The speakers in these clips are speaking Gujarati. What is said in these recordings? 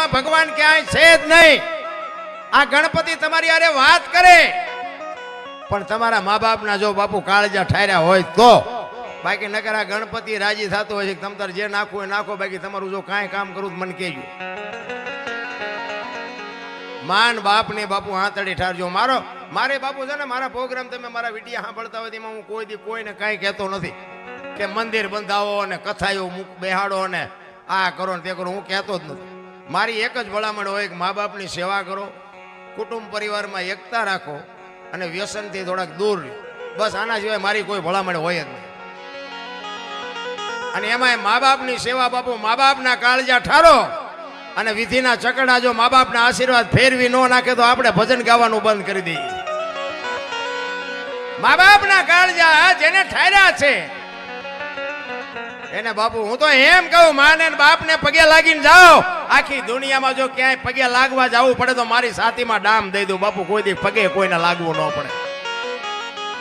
વિશ્વમાં ભગવાન ક્યાંય છે જ નહીં. આ ગણપતિ તમારી અરે વાત કરે પણ તમારા મા બાપના જો બાપુ કાળજા ઠાર્યા હોય તો, બાકી નકર આ ગણપતિ રાજી થતો હોય છે તમ તાર જે નાખવું હોય નાખો, બાકી તમારું જો કાંઈ કામ કરવું મને કહેજો. માન બાપ ને બાપુ હાથડી ઠારજો. મારે બાપુ છે ને મારા પ્રોગ્રામ તમે મારા વિડીયો સાંભળતા હોય તેમાં હું કોઈ દી કોઈને કાંઈ કહેતો નથી કે મંદિર બંધાવો અને કથાયો બેહાડો ને આ કરો ને તે કરો, હું કહેતો જ નથી. મારી એક જ ભલામણ હોય કે મા બાપની સેવા કરો, કુટુંબ પરિવારમાં એકતા રાખો અને વ્યસનથી થોડાક દૂર રહો. બસ આના સિવાય મારી કોઈ ભલામણ હોય જ નહીં. અને એમાં મા બાપની સેવા બાપુ મા બાપના કાળજા ઠારો અને વિધિના ચકડા જો મા બાપના આશીર્વાદ ફેરવી ન નાખે તો આપણે ભજન ગાવાનું બંધ કરી દઈએ. મા બાપના કાળજા જેને ઠાર્યા છે એને બાપુ હું તો એમ કહું, માને બાપને પગે લાગીને જાઓ. આખી દુનિયામાં જો ક્યાંય પગે લાગવા જવું પડે તો મારી સાતીમાં ડામ દઈ દઉં બાપુ, કોઈ દી પગે કોઈને લાગવું ન પડે.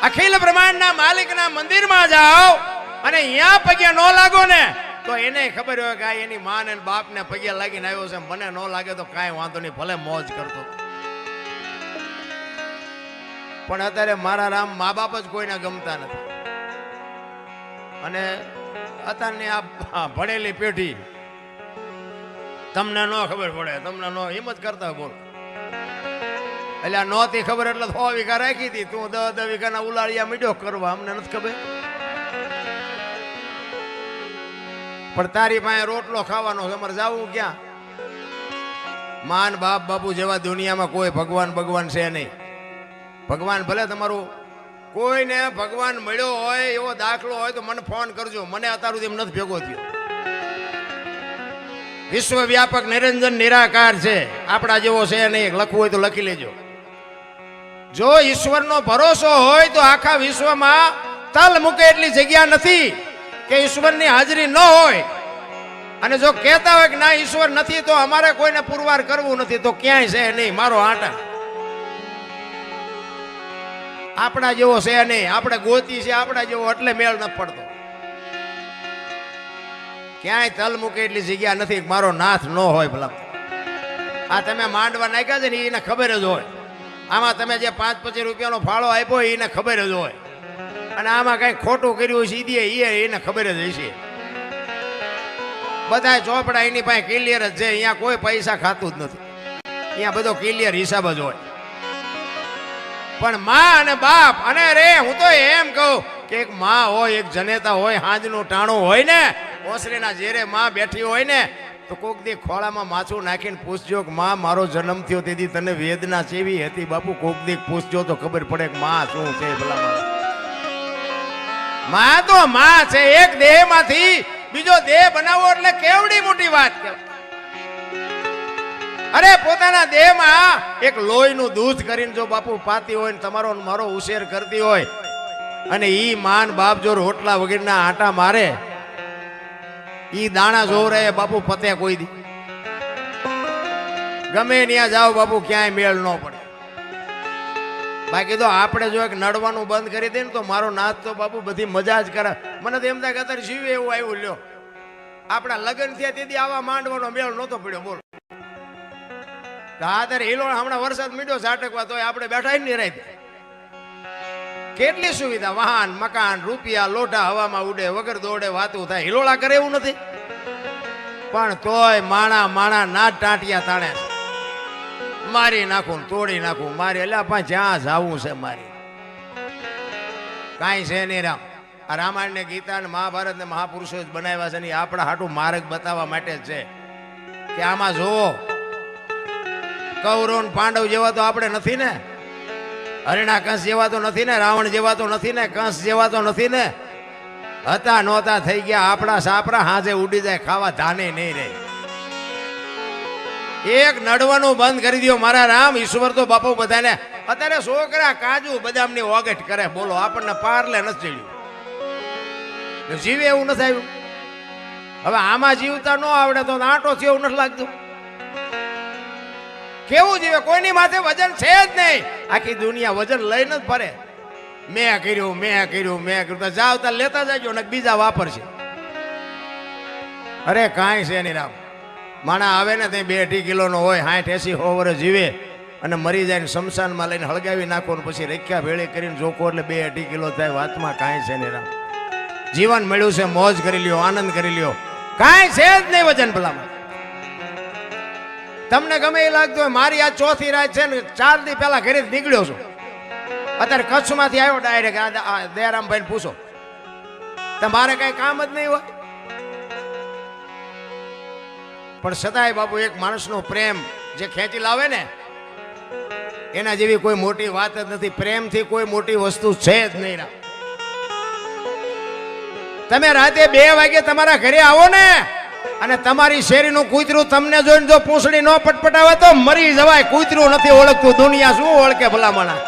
અખિલ બ્રહ્માંડના માલિકના મંદિરમાં જાઓ અને અહીંયા પગે ન લાગો ને તો એને ખબર હોય કે એની માં ને બાપ ને પગે લાગીને આવ્યો છે, મને ન લાગે તો કાંઈ વાંધો નહીં, ભલે મોજ કરતો. પણ અત્યારે મારા રામ મા બાપ જ કોઈને ગમતા નથી. અને અત્યારની આ ભણેલી પેઢી તમને ન ખબર પડે, તમને ન હિંમત કરતા બોલો. એટલે આ નહોતી ખબર એટલે 100 વીઘા રાખી હતી, તું 10 વીઘાના ઉલાળિયા મીડ્યો કરવા, અમને નથી ખબર. પણ તારી પાસે રોટલો ખાવાનો છે, અમારે જવું ક્યાં? માન બાપ બાપુ જેવા દુનિયામાં કોઈ ભગવાન છે નહીં. ભગવાન ભલે તમારું કોઈને ભગવાન મળ્યો હોય એવો દાખલો હોય તો મને ફોન કરજો, મને અત્યાર સુધી એમ નથી ભેગો થયો. વિશ્વવ્યાપક નિરંજન નિરાકાર છે, આપણા જેવો છે નહીં. લખવું હોય તો લખી લેજો. જો ઈશ્વરનો ભરોસો હોય તો આખા વિશ્વમાં તલ મૂકે એટલી જગ્યા નથી કે ઈશ્વરની હાજરી ન હોય. અને જો કહેતા હોય કે ના ઈશ્વર નથી તો અમારે કોઈને પુરવાર કરવું નથી, તો ક્યાંય છે નહીં. મારો આટા આપણા જેવો છે નહીં, આપણે ગોતી છે આપણા જેવો એટલે મેળ નથી પડતો. ક્યાંય તલ મૂકે એટલી જગ્યા નથી મારો નાથ ન હોય. ભલા આ તમે માંડવા નાખ્યા છે ને એને ખબર જ હોય. આમાં તમે જે 5-25 રૂપિયાનો ફાળો આપ્યો એને ખબર જ હોય. અને આમાં કઈ ખોટું કર્યું છે એને ખબર જ હશે. બધા ચોપડા એની પાસે ક્લિયર જ છે. અહીંયા કોઈ પૈસા ખાતું જ નથી, અહીંયા બધો ક્લિયર હિસાબ જ હોય. પણ માં અને બાપ અને રે હું તો એમ કહું કે એક માં હોય, એક જનેતા હોય, હાંજનું ટાણું હોય ને, ઓસરીના ઝેરે માં બેઠી હોય ને તો કોક દી ખોળામાં માછું નાખીને પૂછજો કે માં મારો જન્મ થયો તેથી તને વેદના કેવી હતી બાપુ. કોક દી પૂછજો તો ખબર પડે કે માં શું છે. ભલા માં તો માં છે. એક દેહમાંથી બીજો દેહ બનાવવો એટલે કેવડી મોટી વાત કહેવાય. અરે પોતાના દેહમાં એક લોહીનું દૂધ કરીને જો બાપુ પાતી હોય ને તમારો મારો ઉછેર કરતી હોય અને ઈ માન બાપ જો રોટલા વગેરેના આટા મારે, ઈ દાણા જોરે બાપુ પતે કોઈ દી. ગમે ત્યાં જાઓ બાપુ ક્યાંય મેળ ન પડે. બાકી તો આપણે જો એક નડવાનું બંધ કરી દે ને તો મારો નાથ તો બાપુ બધી મજા જ કરે. મને તો એમ થાય કે અત્યારે જીવે એવું આવ્યું. લ્યો આપણા લગ્ન થયા તેથી આવા માંડવાનો મેળ નહોતો પડ્યો. બોલો અત્યારે હિલોણ હમણાં વરસાદ મીડ્યો ઝાટકવા તો આપણે બેઠા નહીં રહી. કેટલી સુવિધા, વાહન મકાન રૂપિયા લોટા હવામાં ઉડે, વગર દોડે વાતું થાય. હિલોળા કરે એવું નથી. પણ તોય માણા ના ટાંટિયા તાણે મારી નાખું તોડી નાખું મારી. એટલે પણ જ્યાં જાવું છે મારી કાંઈ છે નહીં. રામ આ રામાયણ ને ગીતા ને મહાભારત ને મહાપુરુષો જ બનાવ્યા છે ને આપણા હાટું માર્ગ બતાવવા માટે જ છે કે આમાં જોવો કૌરવ પાંડવ જેવા તો આપણે નથી ને, હરિણા કંસ જેવા તો નથી ને, રાવણ જેવા તો નથી ને, કંસ જેવા તો નથી ને. હતા નહોતા થઈ ગયા આપણા સાપરા હાજે ઉડી જાય, ખાવા ધાને નહીં રહે. એક નડવાનું બંધ કરી દો મારા રામ. ઈશ્વર તો બાપુ બધાને અત્યારે છોકરા કાજુ બદામની ઓગટ કરે. બોલો આપણને પારલે નથી ચડ્યું, જીવે એવું નથી આવ્યું. હવે આમાં જીવતા ન આવડે તો આંટો થયો એવું નથી લાગતું. કેવું જીવે? કોઈની માથે વજન છે જ નહીં. આખી દુનિયા વજન લઈને જ ફરે. મેં કર્યું તો જાવ તા લેતા જાજો ને બીજા વાપરશે. અરે કાંઈ છે નહીં રામ. માણા આવે ને તે 2-2.5 કિલોનો હોય, 60-80 વર્ષ જીવે અને મરી જાય ને શમશાનમાં લઈને હળગાવી નાખો ને પછી રેખ્યા ભેળી કરીને જોકો એટલે 2-2.5 કિલો થાય. વાતમાં કાંઈ છે ને રામ. જીવન મળ્યું છે, મોજ કરી લ્યો, આનંદ કરી લ્યો, કાંઈ છે જ નહીં વજન ભલામાં. તમને ગમે એ લાગતું હોય મારી આ ચોથી રાત છે ને 4 દી પહેલા ઘરે નીકળ્યો છું, અત્યારે કચ્છમાંથી આવ્યો ડાયરેક્ટ. દયારામભાઈ પૂછો, તમારે કઈ કામ જ નહીં હોય. પણ સદાય બાપુ એક માણસનો પ્રેમ જે ખેંચી લાવે ને એના જેવી કોઈ મોટી વાત જ નથી. પ્રેમથી કોઈ મોટી વસ્તુ છે જ નહીં. તમે રાતે 2 વાગે તમારા ઘરે આવો ને અને તમારી શેરીનું કૂતરું તમને જોઈને જો પૂંછડી ન પટપટાવે તો મરી જવાય. કૂતરું નથી ઓળખતું, દુનિયા શું ઓળખે ભલામણા.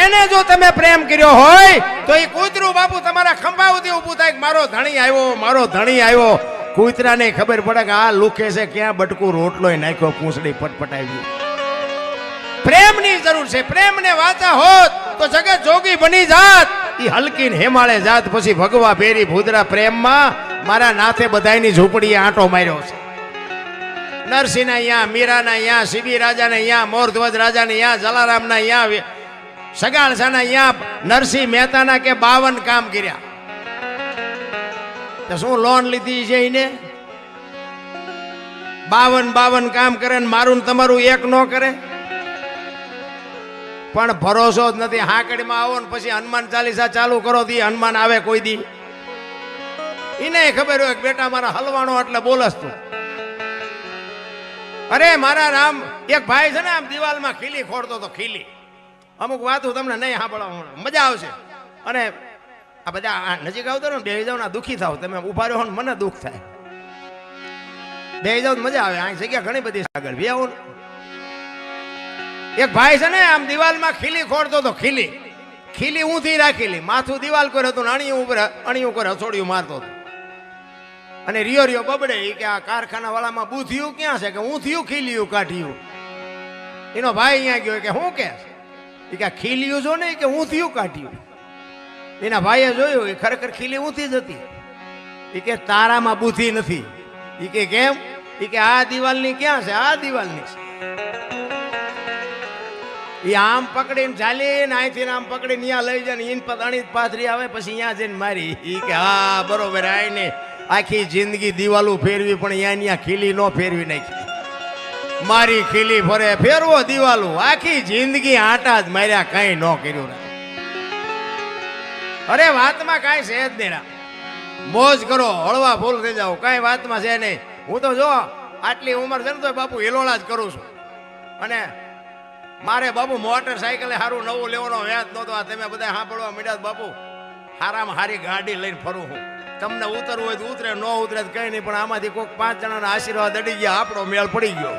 એને જો તમે પ્રેમ કર્યો હોય તો એ કૂતરું બાપુ તમારા ખંભા સુધી ઊભું થાય કે મારો ધણી આવ્યો, મારો ધણી આવ્યો. કૂતરાને ખબર પડે કે આ લુખે છે, ક્યાં બટકું રોટલો નાખ્યો, પૂંછડી પટપટાવી. પ્રેમની જરૂર છે. પ્રેમને વાંચા હોત તો જગત જોગી બની જાત. ઈ હલકી હેમાળે જાત પછી ભગવા ભેરી ભૂદરા. પ્રેમમાં મારા નાથે બધાયની ઝૂંપડીએ આંટો માર્યો છે. નરસિંહના અહીંયા, મીરાના અહીંયા, સીબી રાજાના અહીંયા, મોરધ્વજ રાજાના અહીંયા, જલારામના અહીંયા, સગાળસાના અહીંયા, નરસિંહ મહેતાના કે 52 કામ કર્યા. તો શું લોન લીધી છે એને? 52 કામ કરે ને મારું તમારું એક ન કરે. પણ ભરોસો જ નથી. હાકડીમાં આવો ને પછી હનુમાન ચાલીસા ચાલુ કરો દી હનુમાન આવે કોઈ દી. એને ખબર હોય કે બેટા મારા હલવાણો એટલે બોલસ તું. અરે મારા રામ, એક ભાઈ છે ને આમ દિવાલમાં ખીલી ખોડતો તો. ખીલી અમુક વાતો તમને નહીં સાંભળવા મજા આવશે. અને આ બધા નજીક આવતો ને બેહી જાવ ને દુઃખી થાવ. તમે ઉભા રહ્યો ને મને દુઃખ થાય. બેહી જાવ મજા આવે. આ જગ્યા ઘણી બધી આગળ બે આવો. એક ભાઈ છે ને આમ દિવાલમાં ખીલી ખોડતો તો. ખીલી ઊંધી રાખેલી, માથું દિવાલ પર હતું, અણીયું પર હસોડિયું મારતો હતો. અને રિયો બબડે કે આ કારખાના વાળામાં બુથિયું ક્યાં છે કે ઊંધિયું ખીલિયું કાઢ્યું. એનો ભાઈ અહીંયા ગયો કે હું કે ખીલિયું જો ને કે ઊંધિયું કાઢ્યું. એના ભાઈએ જોયું એ ખરેખર ખીલી ઊંધી જ હતી. એ કે તારામાં બુદ્ધિ નથી. એ કે કેમ? એ કે આ દિવાલની ક્યાં છે? આ દિવાલની છે. એ આમ પકડીને ચાલીને અહીંથી આમ પકડીને અહીંયા લઈ જાય ને ઇન પતાણી પાથરી આવે પછી અહીંયા જઈને મારી. એ કે હા બરોબર. આઈને આખી જિંદગી દિવાલો ફેરવી પણ અહીંયા ખીલી ન ફેરવી નાખી. મારી ખીલી ફરે ફેરવો દિવાલો. આખી જિંદગી આટા જ માર્યા, કઈ ન કર્યું. અરે વાતમાં કાંઈ છે જ નહીં. મોજ કરો, હળવા ફૂલ થઈ જાઓ, કાંઈ વાતમાં છે નહીં. હું તો જો આટલી ઉંમર છે ને તો બાપુ હિલોળા જ કરું છું. અને મારે બાપુ મોટરસાઇકલે સારું નવું લેવાનો વ્યાજ નહોતો. આ તમે બધા સાંભળવા માંડ્યા બાપુ હારામાં હારી ગાડી લઈને ફરું હું. તમને ઉતરવું હોય તો ઉતરે, ન ઉતરે તો કઈ નહીં. પણ આમાંથી કોઈક 5 જણાના આશીર્વાદ અડી ગયા, આપણો મેળ પડી ગયો.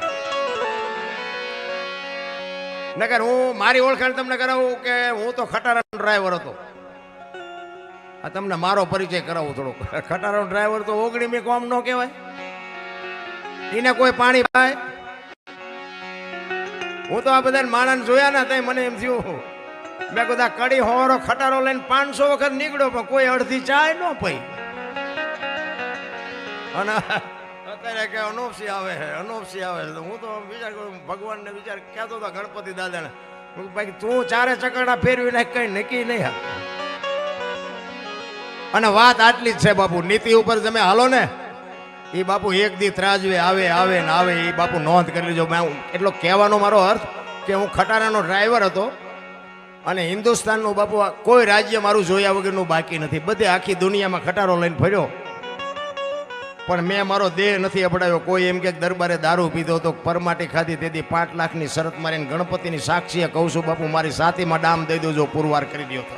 નકર હું મારી ઓળખાણ તમને કરાવું કે હું તો ખટારાનો ડ્રાઈવર હતો. આ તમને મારો પરિચય કરાવું થોડોક. ખટારાનો ડ્રાઈવર તો 19 કોમ નો કહેવાય. એને કોઈ પાણી પાય. હું તો આ બધા માણસ જોયા ને તઈ મને એમ થયું મેં કીધું કડી હોરો ખટારો લઈને 500 વખત નીકળ્યો પણ કોઈ અડધી ચાય ન પઈ. અને અત્યારે કે અનોપસી આવે છે, અનોપસી આવે છે. હું તો વિચાર કરું ભગવાનને વિચાર કહેતો હતો ગણપતિ દાદાને, ભાઈ તું 4 ચકરડા ફેરવી નાખ, કઈ નક્કી નહીં. અને વાત આટલી જ છે બાપુ. નીતિ ઉપર તમે હાલો ને એ બાપુ એક દી ત્રાજવે આવે ને આવે. એ બાપુ નોંધ કરી લેજો. એટલો કહેવાનો મારો અર્થ કે હું ખટારાનો ડ્રાઈવર હતો અને હિન્દુસ્તાનનું બાપુ કોઈ રાજ્ય મારું જોયા વગરનું બાકી નથી. બધે આખી દુનિયામાં ખટારો લઈને ફર્યો પણ મેં મારો દેહ નથી અપડાવ્યો. કોઈ એમ કે દરબારે દારૂ પીધો તો પરમાટી ખાધી તેથી 5 લાખની શરત મારીને ગણપતિની સાક્ષીએ કહું છું બાપુ મારી સાથીમાં ડામ દઈ દો જો પુરવાર કરી દો તો.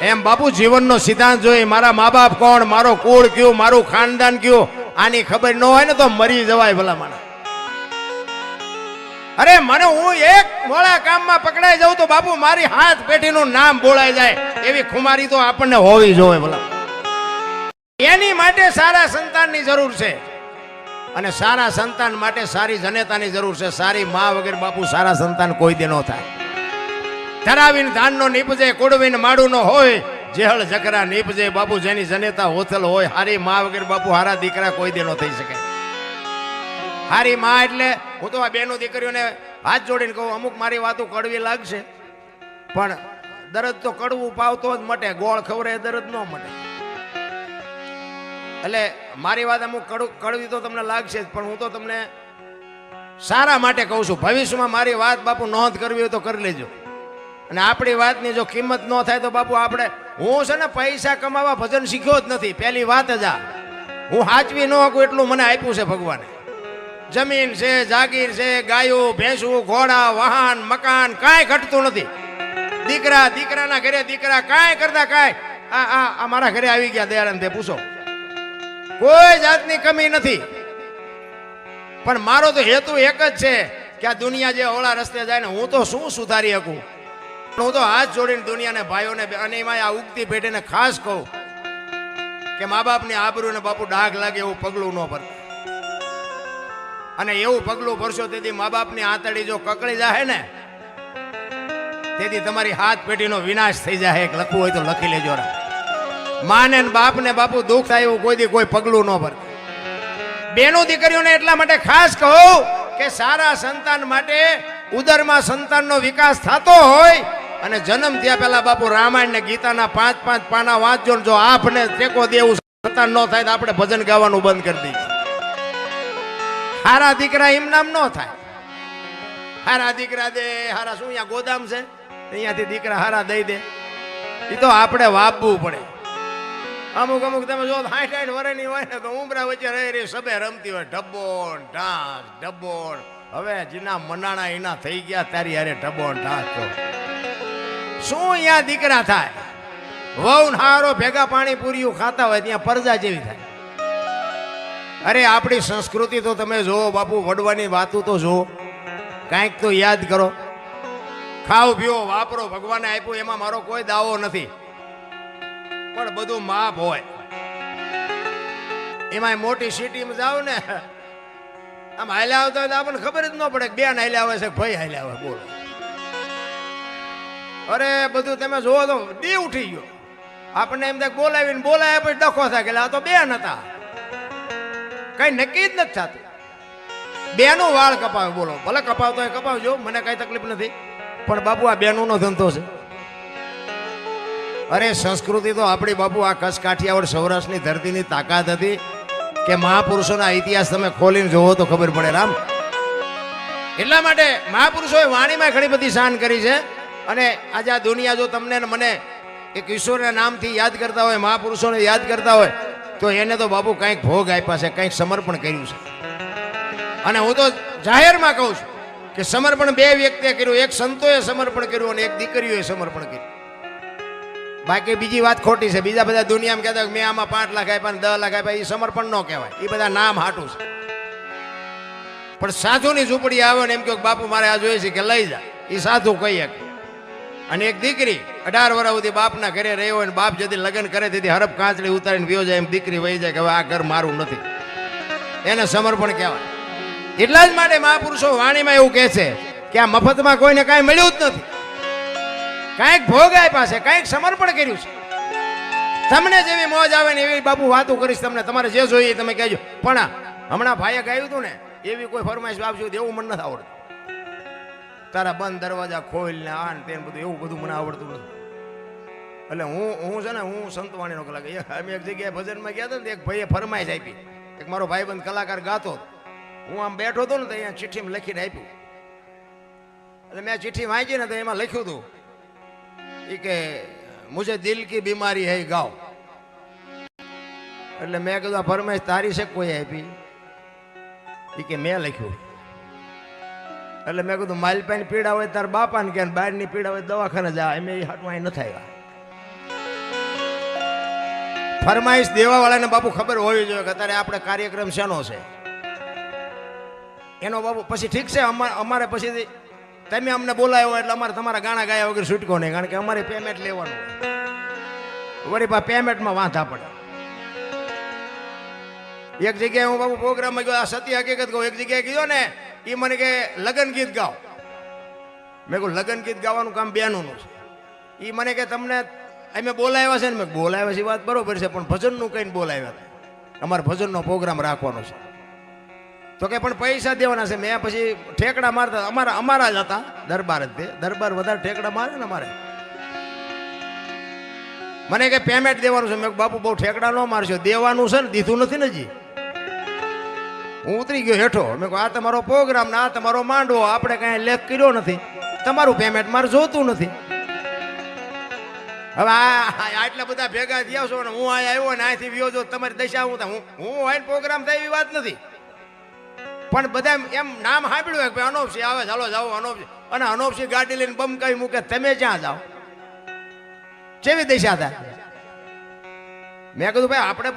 એમ બાપુ જીવનનો સિદ્ધાંત જોઈ મારા મા બાપ કોણ, મારો કુળ કયું, મારું ખાનદાન કયું, આની ખબર ન હોય ને તો મરી જવાય ભલા માણસ. અરે મને હું એક મોળા કામમાં પકડાઈ જાઉં તો બાપુ મારી હાથ પેઢીનું નામ બોલાઈ જાય એવી ખુમારી તો આપણને હોવી જોઈએ ભલા. એની માટે સારા સંતાનની જરૂર છે અને સારા સંતાન માટે સારી જનેતાની જરૂર છે. સારી માં વગર બાપુ સારા સંતાન કોઈ દે ન થાય. ધરાવીને ધાનનો નીપજે, કુડવીને માડું ન હોય, જેહળ જકરા નીપજે બાપુ, જેની જનેતા હોથલ હોય. હારી માં વગર બાપુ હારા દીકરા કોઈ દે નો થઈ શકે. હારી માં એટલે હું તો આ બેનો દીકરીઓને હાથ જોડીને કહું, અમુક મારી વાતો કડવી લાગશે, પણ દરદ તો કડવું પાવતો જ મટે, ગોળ ખવરે દરદ ન મટે. એટલે મારી વાત અમુક કડવી તો તમને લાગશે જ, પણ હું તો તમને સારા માટે કહું છું. ભવિષ્યમાં મારી વાત બાપુ નોંધ કરવી હોય તો કરી લેજો. અને આપણી વાતની જો કિંમત ન થાય તો બાપુ આપણે, હું છે ને પૈસા કમાવા ભજન શીખ્યો જ નથી. પહેલી વાત જ આ, હું હાચવી ન શકું એટલું મને આપ્યું છે ભગવાને. જમીન છે, જાગીર છે, ગાયો ભેંસું, ઘોડા, વાહન, મકાન કાંઈ ઘટતું નથી. દીકરા, દીકરાના ઘરે દીકરા, કાંઈ કરતા કાંઈ આ મારા ઘરે આવી ગયા દયારામ તે પૂછો, કોઈ જાતની કમી નથી. પણ મારો તો હેતુ એક જ છે કે આ દુનિયા જે ઓળા રસ્તે જાય ને, હું તો શું સુધારી શકું. હું તો હાથ જોડીને દુનિયાને, ભાઈઓને અને એમાં આ ઉગતી પેઢીને ખાસ કહું કે મા બાપની આબરૂને બાપુ ડાઘ લાગે એવું પગલું ન ભરતા. અને એવું પગલું ભરશો તેથી મા બાપની આંતળી જો કકળી જાય ને, તેથી તમારી હાથ પેઢીનો વિનાશ થઈ જાય. એક લખવું હોય તો લખી લેજો. માને બાપને બાપુ દુઃખ થાય એવું કોઈ દી કોઈ પગલું ન ભરતા. બેનો દીકરીઓને એટલા માટે ખાસ કહું કે સારા સંતાન માટે ઉદરમાં સંતાનનો વિકાસ થતો હોય અને જન્મ થયા પહેલા બાપુ રામાયણ ને ગીતાના 5-5 પાના વાંચજો. જો આપને ટેકો દેવું સંતાન ન થાય તો આપણે ભજન ગાવાનું બંધ કરી દઈએ. હારા દીકરા એમ નામ ન થાય. હારા દીકરા દે, હારા શું અહીંયા ગોદામ છે અહીંયાથી દીકરા હારા દઈ દે, એ તો આપણે વાપવું પડે. અમુક અમુક તમે જો 60-60 વર્ષની હોય ને તો ઉમરા વચ્ચે રહી સબે રમતી હોય, ઢબ્બોણ ઢાંસ ઢબ્બોણ. હવે જેના મનાણા એના થઈ ગયા તારી હારે ઢબ્બોણ ઢાંસ. તો શું અહીંયા દીકરા થાય? વહુ હારો ભેગા પાણીપુરીઓ ખાતા હોય ત્યાં પરજા જેવી થાય. અરે આપણી સંસ્કૃતિ તો તમે જુઓ બાપુ, વડવાની વાતો તો જુઓ, કાંઈક તો યાદ કરો. ખાઓ પીઓ વાપરો, ભગવાને આપ્યું એમાં મારો કોઈ દાવો નથી, પણ બધું માપ હોય. એમાં મોટી સિટીમાં જાવ ને, આમ હાલ્યા આવતા હોય તો આપણને ખબર જ ન પડે કે બેન હાલ્યા આવે છે ભાઈ હાલ્યા આવે. બોલો, અરે બધું તમે જોવો તો દી ઉઠી ગયો. આપણને એમ થાય બોલાવીને બોલાયા પછી ડખો થાય કે આ તો બેન હતા. કઈ નક્કી જ નથી થતું. બેનું વાળ કપાવે, બોલો ભલે કપાવતો હોય કપાવજો, મને કઈ તકલીફ નથી, પણ બાપુ આ બેનુંનો ધંધો છે. અરે સંસ્કૃતિ તો આપણી બાપુ આ કચ્છ કાઠિયાવાડ સૌરાષ્ટ્રની ધરતીની તાકાત હતી કે મહાપુરુષોના ઇતિહાસ તમે ખોલીને જોવો તો ખબર પડે. રામ એટલા માટે મહાપુરુષોએ વાણીમાં ઘણી બધી શાન કરી છે. અને આજે આ દુનિયા જો તમને ને મને એક ઈશ્વરના નામથી યાદ કરતા હોય, મહાપુરુષોને યાદ કરતા હોય, તો એને તો બાપુ કંઈક ભોગ આપ્યા છે, કંઈક સમર્પણ કર્યું છે. અને હું તો જાહેરમાં કહું છું કે સમર્પણ બે વ્યક્તિએ કર્યું, એક સંતોએ સમર્પણ કર્યું અને એક દીકરીઓએ સમર્પણ કર્યું. બાકી બીજી વાત ખોટી છે. બીજા બધા દુનિયામાં કહેતા મેં આમાં 5 લાખ આપ્યા 10 લાખ આપ્યા, એ સમર્પણ ન કહેવાય. એ બધા નામ હાટું છે. પણ સાધુની ઝૂંપડી આવે ને એમ કે બાપુ મારે આ જોઈએ છે કે લઈ જા, એ સાધુ કહી શકે. અને એક દીકરી 18 વર્ષ સુધી બાપના ઘરે રહ્યો હોય ને બાપ જતી લગ્ન કરે તેથી હરપ કાંચડી ઉતારીને વ્યો જાય, એમ દીકરી વહી જાય કે હવે આ ઘર મારું નથી, એને સમર્પણ કહેવાય. એટલા જ માટે મહાપુરુષો વાણીમાં એવું કહે છે કે આ મફતમાં કોઈને કાંઈ મળ્યું જ નથી. કાંઈક ભોગ આપ્યા છે, કાંઈક સમર્પણ કર્યું છે. તમને જેવી મોજ આવે ને એવી બાપુ વાતો કરીશ. તમને તમારે જે જોઈએ તમે કહેજો. પણ હમણાં ભાઈએ ગાયું હતું ને, એવી કોઈ ફરમાઈશ આપજો એવું મને નથી આવડતું. તારા બંધ દરવાજા ખોલ ને આ ને તે બધું, એવું બધું મને આવડતું નથી. એટલે હું છે ને, હું સંતવાણીનો કલાકાર. અમે એક જગ્યાએ ભજનમાં ગયા હતા ને, એક ભાઈએ ફરમાઈશ આપી. એક મારો ભાઈબંધ કલાકાર ગાતો, હું આમ બેઠો હતો ને તો અહીંયા ચિઠ્ઠીમાં લખીને આપ્યું. એટલે મેં ચિઠ્ઠી વાંચી ને તો એમાં લખ્યું હતું કે મુझे દિલ કી બીમારી હૈ ગાઓ. એટલે મેં કીધું આ ફરમાઈશ તારી છે કોઈ આપી? એ કે મેં લખ્યું. એટલે મેં કીધું માલપાની પીડા હોય તાર બાપાને કે, બહારની પીડા હોય દવાખાને જા, એમ એ હાટું અહીં નથી આવ્યા. ફરમાઈશ દેવાવાળાને બાપુ ખબર હોવી જોઈએ કે અત્યારે આપણે કાર્યક્રમ શેનો છે એનો બાપુ. પછી ઠીક છે, અમારે પછી તમે અમને બોલાયો એટલે અમારે તમારા ગાણા ગાયા વગર છૂટકો નહીં, કારણ કે અમારે પેમેન્ટ લેવાનું વળી પા પેમેન્ટમાં વાંધા પડે. એક જગ્યાએ હું બાપુ પ્રોગ્રામમાં ગયો, આ સત્ય હકીકત કહું, એક જગ્યાએ ગયો ને, એ મને કે લગ્ન ગીત ગાઓ. મેં કહું લગ્ન ગીત ગાવાનું કામ બેનનું છે. એ મને કે તમને અમે બોલાવ્યા છે ને મેં બોલાવ્યા છે વાત બરોબર છે પણ ભજનનું કહીને બોલાવ્યા હતા અમારે ભજનનો પ્રોગ્રામ રાખવાનો છે તો કે પણ પૈસા દેવાના છે મેં પછી ઠેકડા મારતા અમારા જ હતા દરબાર જ તે દરબાર વધારે ઠેકડા મારે ને અમારે મને કે પેમેન્ટ દેવાનું છે મેં બાપુ બહુ ઠેકડા ન મારશો દેવાનું છે ને દીધું નથી ને જી હું ઉતરી ગયો હેઠો મેં કહું આ તમારો પ્રોગ્રામ ને આ તમારો માંડવો આપણે કાંઈ લેખ કર્યો નથી તમારું પેમેન્ટ મારે જોતું નથી હવે આટલા બધા ભેગા થયા છો ને હું અહીં આવ્યો ને અહીંથી વ્યો જો તમારી દશા હું આઈને પ્રોગ્રામ થાય એવી વાત નથી પણ બધા એમ નામ સાંભળ્યું કે ભાઈ અનોપસિંહ આવે ચાલો જાઓ અનોપસિંહ અને અનોપસિંહ ગાડી લઈને બમકાઈ મૂકે તમે ક્યાં જાઓ કેવી દશા થાય મેં કીધું ભાઈ આપણે